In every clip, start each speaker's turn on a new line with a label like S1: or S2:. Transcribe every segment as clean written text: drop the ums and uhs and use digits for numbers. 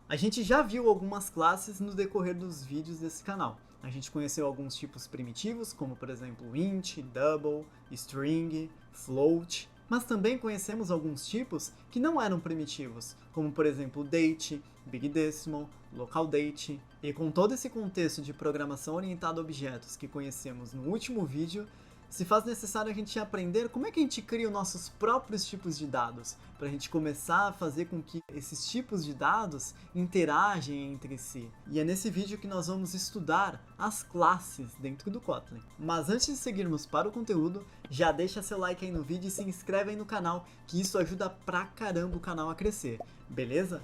S1: A gente já viu algumas classes no decorrer dos vídeos desse canal. A gente conheceu alguns tipos primitivos, como por exemplo int, double, string, float, mas também conhecemos alguns tipos que não eram primitivos, como por exemplo date, big decimal, local date. E com todo esse contexto de programação orientada a objetos que conhecemos no último vídeo, se faz necessário a gente aprender como é que a gente cria os nossos próprios tipos de dados, para a gente começar a fazer com que esses tipos de dados interagem entre si. E é nesse vídeo que nós vamos estudar as classes dentro do Kotlin. Mas antes de seguirmos para o conteúdo, já deixa seu like aí no vídeo e se inscreve aí no canal, que isso ajuda pra caramba o canal a crescer, beleza?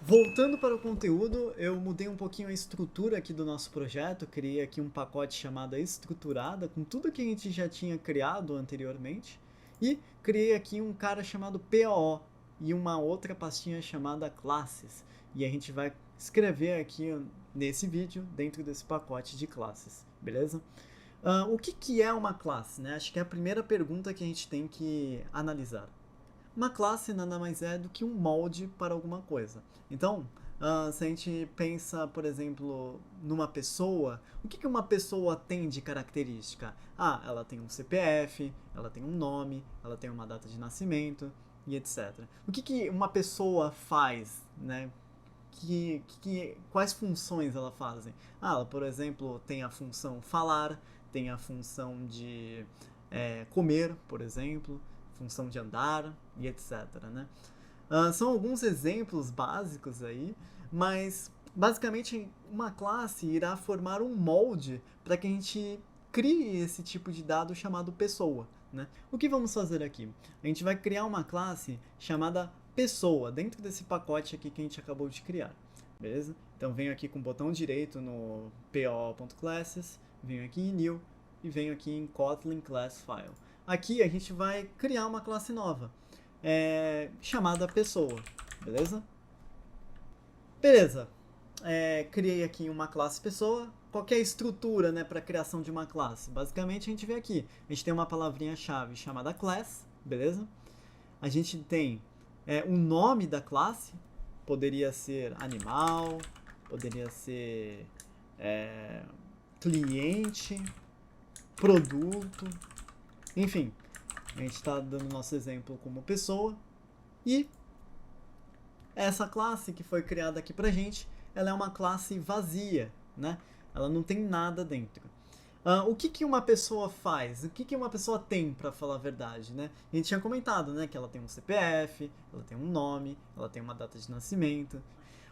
S1: Voltando para o conteúdo, eu mudei um pouquinho a estrutura aqui do nosso projeto, criei aqui um pacote chamado estruturada, com tudo que a gente já tinha criado anteriormente, e criei aqui um cara chamado POO e uma outra pastinha chamada classes, e a gente vai escrever aqui nesse vídeo dentro desse pacote de classes, beleza? O que é uma classe, né? Acho que é a primeira pergunta que a gente tem que analisar. Uma classe nada mais é do que um molde para alguma coisa. Então, se a gente pensa, por exemplo, numa pessoa, o que uma pessoa tem de característica? Ah, ela tem um CPF, ela tem um nome, ela tem uma data de nascimento e etc. O que uma pessoa faz, né? Quais funções ela fazem? Ah, ela, por exemplo, tem a função falar, tem a função de comer, por exemplo, função de andar e etc. Né? São alguns exemplos básicos aí, mas basicamente uma classe irá formar um molde para que a gente crie esse tipo de dado chamado pessoa. Né? O que vamos fazer aqui? A gente vai criar uma classe chamada pessoa dentro desse pacote aqui que a gente acabou de criar. Beleza? Então venho aqui com o botão direito no po.classes, venho aqui em new e venho aqui em Kotlin Class File. Aqui a gente vai criar uma classe nova, chamada pessoa, beleza? Beleza, criei aqui uma classe pessoa. Qual que é a estrutura, né, para a criação de uma classe? Basicamente a gente vê aqui, a gente tem uma palavrinha-chave chamada class, beleza? A gente tem o nome da classe, poderia ser animal, poderia ser cliente, produto, enfim, a gente está dando nosso exemplo como pessoa. E essa classe que foi criada aqui pra gente, ela é uma classe vazia, né? Ela não tem nada dentro. O que uma pessoa faz? O que uma pessoa tem, para falar a verdade, né? A gente tinha comentado, né, que ela tem um CPF, ela tem um nome, ela tem uma data de nascimento.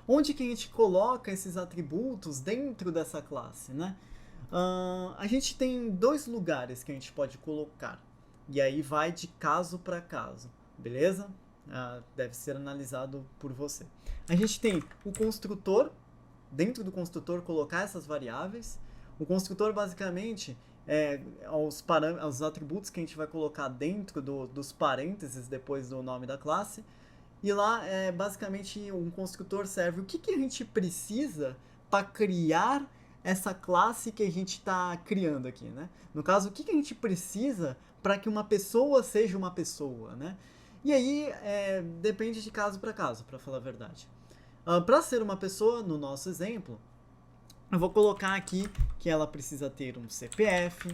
S1: Onde que a gente coloca esses atributos dentro dessa classe, né? A gente tem dois lugares que a gente pode colocar. E aí vai de caso para caso, beleza? Deve ser analisado por você. A gente tem o construtor, dentro do construtor colocar essas variáveis. O construtor basicamente os atributos que a gente vai colocar dentro dos parênteses depois do nome da classe. E lá, basicamente, um construtor serve o que a gente precisa para criar essa classe que a gente está criando aqui, né? No caso, o que a gente precisa para que uma pessoa seja uma pessoa, né? E aí, depende de caso, para falar a verdade. Para ser uma pessoa, no nosso exemplo, eu vou colocar aqui que ela precisa ter um CPF.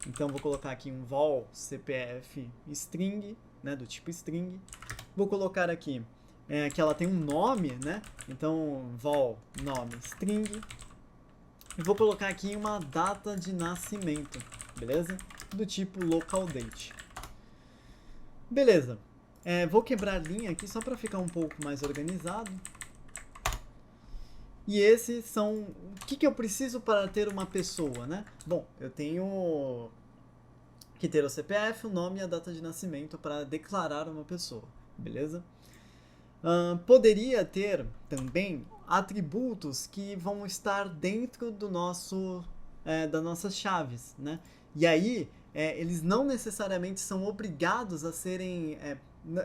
S1: Então, vou colocar aqui um vol CPF string, né, do tipo string. Vou colocar aqui que ela tem um nome, né? Então, vol nome string. E vou colocar aqui uma data de nascimento, beleza? Do tipo local date. Beleza. Vou quebrar a linha aqui só para ficar um pouco mais organizado. E esses são o que eu preciso para ter uma pessoa, né? Bom, eu tenho que ter o CPF, o nome e a data de nascimento para declarar uma pessoa, beleza? Poderia ter também atributos que vão estar dentro do das nossas chaves, né? E aí, eles não necessariamente são obrigados a serem...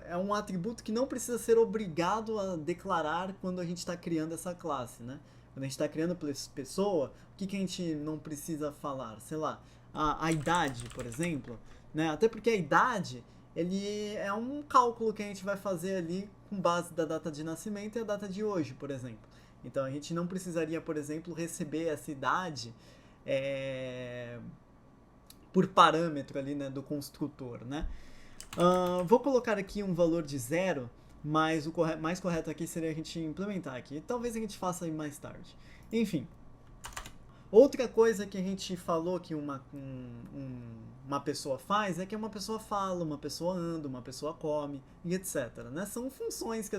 S1: É um atributo que não precisa ser obrigado a declarar quando a gente está criando essa classe, né? Quando a gente está criando pessoa, o que a gente não precisa falar? Sei lá, a idade, por exemplo, né? Até porque a idade ele é um cálculo que a gente vai fazer ali com base da data de nascimento e a data de hoje, por exemplo. Então a gente não precisaria, por exemplo, receber essa idade por parâmetro ali, né, do construtor, né? Vou colocar aqui um valor de 0, mas o mais correto aqui seria a gente implementar aqui. Talvez a gente faça mais tarde. Enfim. Outra coisa que a gente falou que uma pessoa faz é que uma pessoa fala, uma pessoa anda, uma pessoa come e etc. Né? São funções que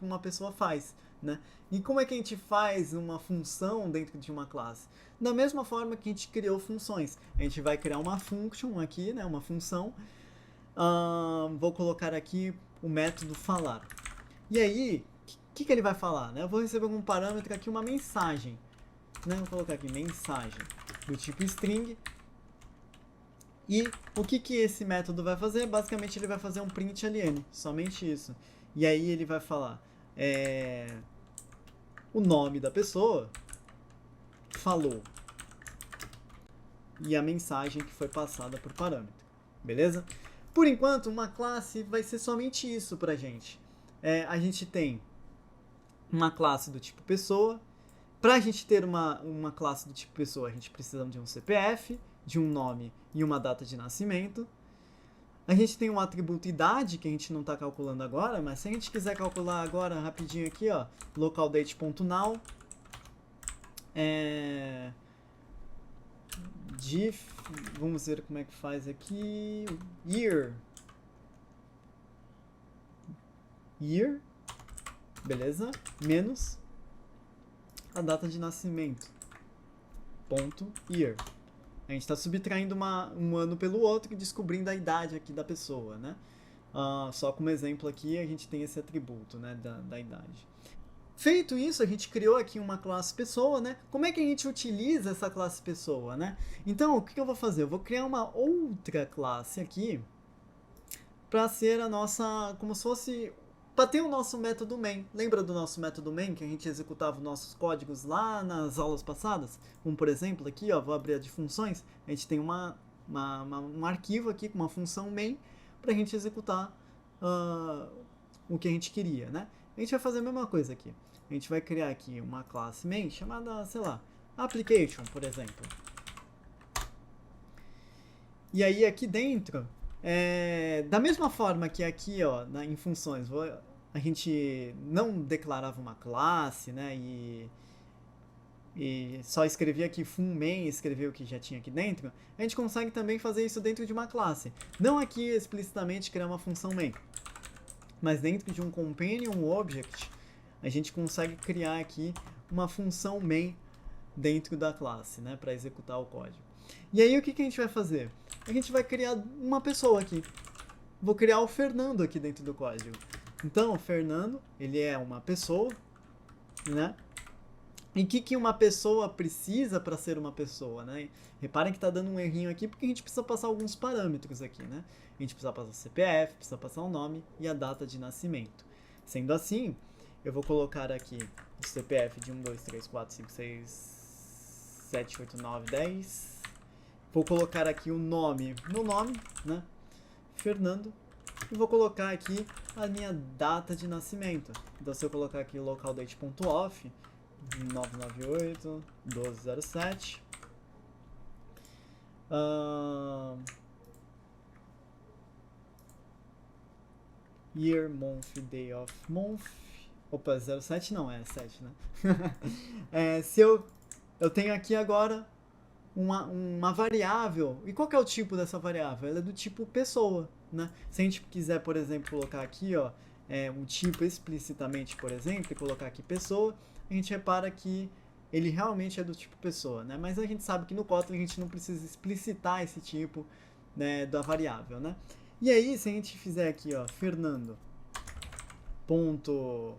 S1: uma pessoa faz. Né? E como é que a gente faz uma função dentro de uma classe? Da mesma forma que a gente criou funções. A gente vai criar uma function aqui, né? Uma função. Vou colocar aqui o método falar. E aí, o que ele vai falar? Né? Eu vou receber algum parâmetro aqui, uma mensagem. Né? Vou colocar aqui mensagem do tipo string. E o que esse método vai fazer? Basicamente ele vai fazer um print alien, somente isso. E aí ele vai falar o nome da pessoa falou e a mensagem que foi passada por parâmetro. Beleza? Por enquanto, uma classe vai ser somente isso pra gente. A gente tem uma classe do tipo pessoa. Para a gente ter uma classe do tipo pessoa, a gente precisa de um CPF, de um nome e uma data de nascimento. A gente tem um atributo idade, que a gente não está calculando agora, mas se a gente quiser calcular agora rapidinho aqui, ó, localdate.now, diff, vamos ver como é que faz aqui, year, beleza, menos a data de nascimento, ponto year. A gente está subtraindo um ano pelo outro e descobrindo a idade aqui da pessoa, né? Só como exemplo aqui, a gente tem esse atributo, né, da idade. Feito isso, a gente criou aqui uma classe pessoa, né? Como é que a gente utiliza essa classe pessoa, né? Então, o que eu vou fazer? Eu vou criar uma outra classe aqui para ser a nossa, como se fosse, para ter o nosso método main. Lembra do nosso método main que a gente executava os nossos códigos lá nas aulas passadas? Como por exemplo aqui, ó, vou abrir a de funções, a gente tem um arquivo aqui com uma função main para a gente executar o que a gente queria, né? A gente vai fazer a mesma coisa aqui. A gente vai criar aqui uma classe main chamada, sei lá, application, por exemplo. E aí aqui dentro, da mesma forma que aqui, ó, em funções, a gente não declarava uma classe, né, e só escrevia aqui fun main, escrevia o que já tinha aqui dentro, a gente consegue também fazer isso dentro de uma classe. Não aqui explicitamente criar uma função main, mas dentro de um companion object, a gente consegue criar aqui uma função main dentro da classe, né, para executar o código. E aí o que a gente vai fazer? A gente vai criar uma pessoa aqui. Vou criar o Fernando aqui dentro do código. Então, o Fernando, ele é uma pessoa, né? E o que uma pessoa precisa para ser uma pessoa, né? Reparem que está dando um errinho aqui porque a gente precisa passar alguns parâmetros aqui, né? A gente precisa passar o CPF, precisa passar o nome e a data de nascimento. Sendo assim, eu vou colocar aqui o CPF de 1, 2, 3, 4, 5, 6, 7, 8, 9, 10. Vou colocar aqui o nome, meu nome, né? Fernando. E vou colocar aqui a minha data de nascimento. Então, se eu colocar aqui localdate.off, 998 1207. Year, month, day of month. Opa, 07 não, é 7, né? Se eu tenho aqui agora uma variável. E qual que é o tipo dessa variável? Ela é do tipo pessoa, né? Se a gente quiser, por exemplo, colocar aqui, ó, um tipo explicitamente, por exemplo, e colocar aqui pessoa, a gente repara que ele realmente é do tipo pessoa, né? Mas a gente sabe que no Kotlin a gente não precisa explicitar esse tipo, né, da variável, né? E aí, se a gente fizer aqui, ó, Fernando, ponto,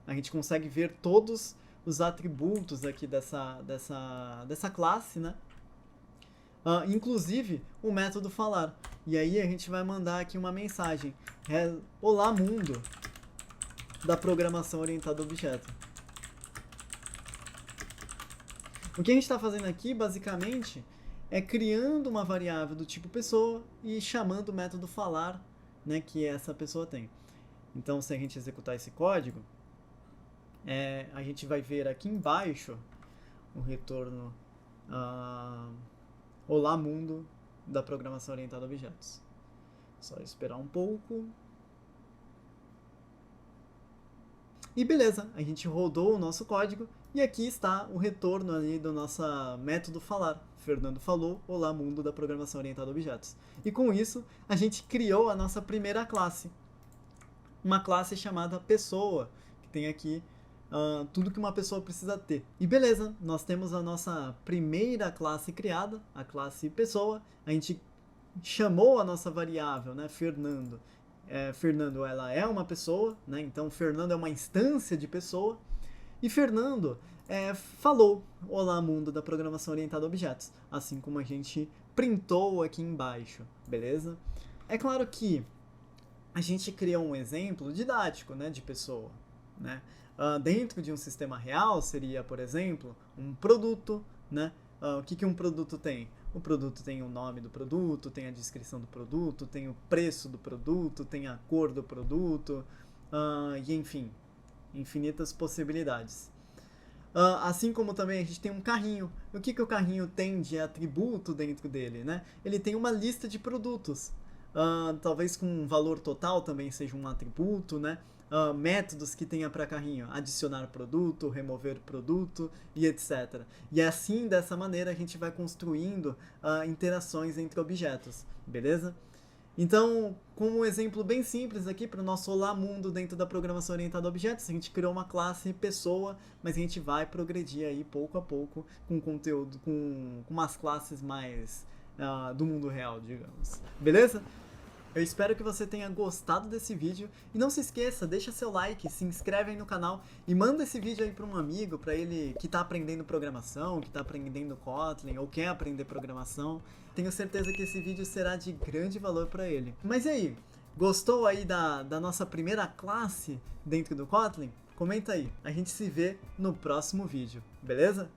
S1: a gente consegue ver todos os atributos aqui dessa classe, né? Inclusive o método falar. E aí a gente vai mandar aqui uma mensagem. Olá, mundo da programação orientada a objeto. O que a gente está fazendo aqui, basicamente, é criando uma variável do tipo pessoa e chamando o método falar né, que essa pessoa tem. Então, se a gente executar esse código, a gente vai ver aqui embaixo o retorno Olá Mundo da programação orientada a objetos. Só esperar um pouco. E beleza, a gente rodou o nosso código e aqui está o retorno ali do nosso método falar. Fernando falou, olá mundo da programação orientada a objetos. E com isso, a gente criou a nossa primeira classe. Uma classe chamada pessoa, que tem aqui tudo que uma pessoa precisa ter. E beleza, nós temos a nossa primeira classe criada, a classe pessoa. A gente chamou a nossa variável, né, Fernando. Fernando, ela é uma pessoa, né, então Fernando é uma instância de pessoa. E Fernando falou, olá mundo da programação orientada a objetos, assim como a gente printou aqui embaixo, beleza? É claro que a gente criou um exemplo didático, né, de pessoa, né? Dentro de um sistema real seria, por exemplo, um produto, né? O que um produto tem? O produto tem o nome do produto, tem a descrição do produto, tem o preço do produto, tem a cor do produto, e enfim, infinitas possibilidades. Assim como também a gente tem um carrinho. O que o carrinho tem de atributo dentro dele, né? Ele tem uma lista de produtos. Talvez com um valor total também seja um atributo, né? Métodos que tenha para carrinho, adicionar produto, remover produto e etc. E assim, dessa maneira, a gente vai construindo interações entre objetos, beleza? Então, com um exemplo bem simples aqui para o nosso Olá Mundo dentro da programação orientada a objetos, a gente criou uma classe pessoa, mas a gente vai progredir aí pouco a pouco com conteúdo, com umas classes mais do mundo real, digamos. Beleza? Eu espero que você tenha gostado desse vídeo e não se esqueça, deixa seu like, se inscreve aí no canal e manda esse vídeo aí para um amigo, para ele que está aprendendo programação, que está aprendendo Kotlin ou quer aprender programação. Tenho certeza que esse vídeo será de grande valor para ele. Mas e aí, gostou aí da nossa primeira classe dentro do Kotlin? Comenta aí, a gente se vê no próximo vídeo, beleza?